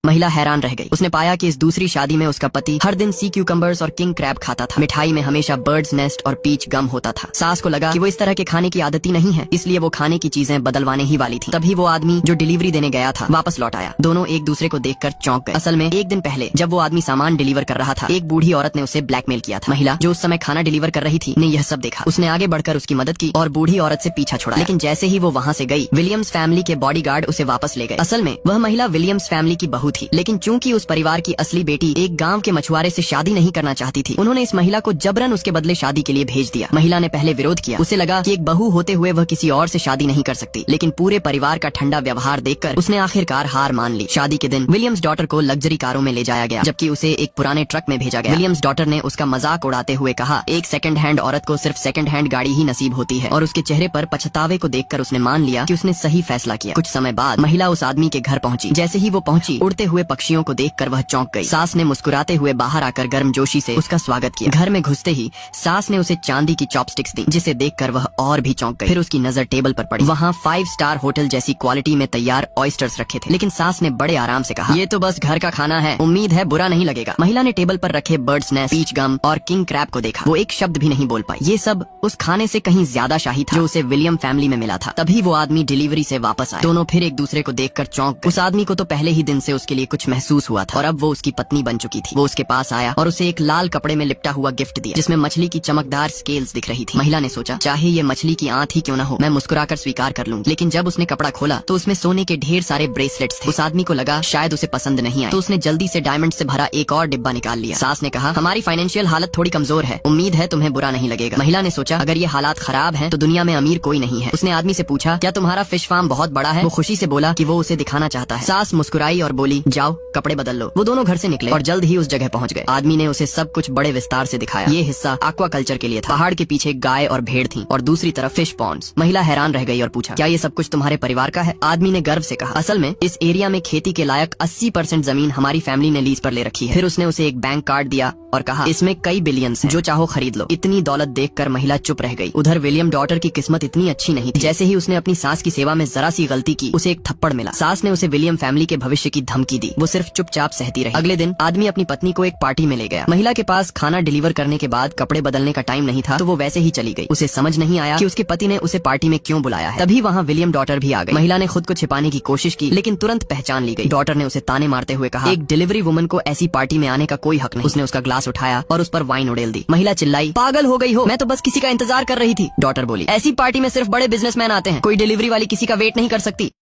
महिला हैरान रह गई। उसने पाया कि इस दूसरी शादी में उसका पति हर दिन सी क्यूकम्बर्स और किंग क्रैब खाता था। मिठाई में हमेशा बर्ड्स नेस्ट और पीच गम होता था। सास को लगा कि वो इस तरह के खाने की आदती नहीं है, इसलिए वो खाने की चीजें बदलवाने ही वाली थी। तभी वो आदमी जो डिलीवरी देने गया था वापस लौट आया। दोनों एक दूसरे को देखकर चौंक गए। असल में एक दिन पहले जब वो आदमी सामान डिलीवर कर रहा था, एक बूढ़ी औरत ने उसे ब्लैकमेल किया था। महिला जो उस समय खाना डिलीवर कर रही थी ने यह सब देखा। उसने आगे बढ़कर उसकी मदद की और बूढ़ी औरत से पीछा छुड़ाया। लेकिन जैसे ही वो वहाँ से गई, विलियम्स फैमिली के बॉडीगार्ड उसे वापस ले गए। असल में वह महिला विलियम्स फैमिली की बहू थी, लेकिन चूंकि उस परिवार की असली बेटी एक गांव के मछुआरे से शादी नहीं करना चाहती थी, उन्होंने इस महिला को जबरन उसके बदले शादी के लिए भेज दिया। महिला ने पहले विरोध किया। उसे लगा कि एक बहू होते हुए वह किसी और से शादी नहीं कर सकती, लेकिन पूरे परिवार का ठंडा व्यवहार देखकर उसने आखिरकार हार मान ली। शादी के दिन विलियम्स डॉटर को लग्जरी कारों में ले जाया गया, जबकि उसे एक पुराने ट्रक में भेजा गया। विलियम्स डॉटर ने उसका मजाक उड़ाते हुए कहा, एक सेकंड हैंड औरत को सिर्फ सेकंड हैंड गाड़ी ही नसीब होती है, और उसके चेहरे पर पछतावे को देखकर उसने मान लिया कि उसने सही फैसला किया। कुछ समय बाद महिला उस आदमी के घर पहुंची। जैसे ही वो पहुंची, उड़ते हुए पक्षियों को देखकर वह चौंक गई। सास ने मुस्कुराते हुए बाहर आकर गर्मजोशी से उसका स्वागत किया। घर में घुसते ही सास ने उसे चांदी की चॉपस्टिक्स दी, जिसे देखकर वह और भी चौंक गई। फिर उसकी नजर टेबल पर पड़ी। वहाँ 5 स्टार होटल जैसी क्वालिटी में तैयार ऑयस्टर्स रखे थे, लेकिन सास ने बड़े आराम से कहा, ये तो बस घर का खाना है, उम्मीद है बुरा नहीं लगेगा। महिला ने टेबल पर रखे बर्ड्स नेस्ट, पीच गम और किंग क्रैब को देखा। वो एक शब्द भी नहीं बोल पाई। ये सब उस खाने से कहीं ज्यादा शाही था जो उसे विलियम फैमिली में मिला था। तभी वो आदमी डिलीवरी से वापस आया। दोनों फिर एक दूसरे को देखकर चौंक गए। उस आदमी को तो पहले ही दिन से उसके लिए कुछ महसूस हुआ था, और अब वो उसकी पत्नी बन चुकी थी। वो उसके पास आया और उसे एक लाल कपड़े में लिपटा हुआ गिफ्ट दिया, जिसमें मछली की चमकदार स्केल्स दिख रही थी। महिला ने सोचा, चाहे ये मछली की आंत ही क्यों न हो, मैं मुस्कुराकर स्वीकार कर लूंगी। लेकिन जब उसने कपड़ा खोला तो उसमें सोने के ढेर सारे ब्रेसलेट्स थे। उस आदमी को लगा शायद उसे पसंद नहीं आए, तो उसने जल्दी से डायमंड से भरा एक और डिब्बा निकाल लिया। सास ने कहा, हमारी फाइनेंशियल हालत थोड़ी कमजोर है, उम्मीद है तुम्हें बुरा नहीं लगेगा। महिला ने सोचा, अगर ये हालात खराब हैं तो दुनिया में अमीर कोई नहीं है। उसने आदमी से पूछा, क्या तुम्हारा फिश फार्म बहुत बड़ा है? वो खुशी से बोला कि वो उसे दिखाना चाहता है। सास मुस्कुराई और बोली, जाओ कपड़े बदल लो। वो दोनों घर से निकले और जल्द ही उस जगह पहुंच गए। आदमी ने उसे सब कुछ बड़े विस्तार से दिखाया। ये हिस्सा एक्वा कल्चर के लिए था। पहाड़ के पीछे गाय और भेड़ थी और दूसरी तरफ फिश पॉन्ड्स। महिला हैरान रह गई और पूछा, क्या ये सब कुछ तुम्हारे परिवार का है? आदमी ने गर्व से कहा, असल में इस एरिया में खेती के लायक 80% जमीन हमारी फैमिली ने लीज पर ले रखी है। फिर उसने उसे एक बैंक कार्ड दिया और कहा, इसमें कई बिलियंस हैं, जो चाहो खरीद लो। इतनी दौलत देखकर महिला चुप रह गई। उधर विलियम डॉटर की किस्मत इतनी अच्छी नहीं थी। जैसे ही उसने अपनी सास की सेवा में जरा सी गलती की, उसे एक थप्पड़ मिला। सास ने उसे विलियम फैमिली के भविष्य की धमकी दी। वो सिर्फ चुपचाप सहती रही। अगले दिन आदमी अपनी पत्नी को एक पार्टी में ले गया। महिला के पास खाना डिलीवर करने के बाद कपड़े बदलने का टाइम नहीं था, तो वो वैसे ही चली गई। उसे समझ नहीं आया कि उसके पति ने उसे पार्टी में क्यों बुलाया है। तभी वहाँ विलियम डॉटर भी आ गई। महिला ने खुद को छिपाने की कोशिश की, लेकिन तुरंत पहचान ली गई। डॉटर ने उसे ताने मारते हुए कहा, एक डिलीवरी वुमन को ऐसी पार्टी में आने का कोई हक नहीं। उसने उसका ग्लास उठाया और उस पर वाइन उड़ेल दी। महिला चिल्लाई, पागल हो गई हो, मैं तो बस किसी का इंतजार कर रही थी। डॉटर बोली, ऐसी पार्टी में सिर्फ बड़े बिजनेसमैन आते हैं, कोई डिलीवरी वाली किसी का वेट नहीं कर सकती।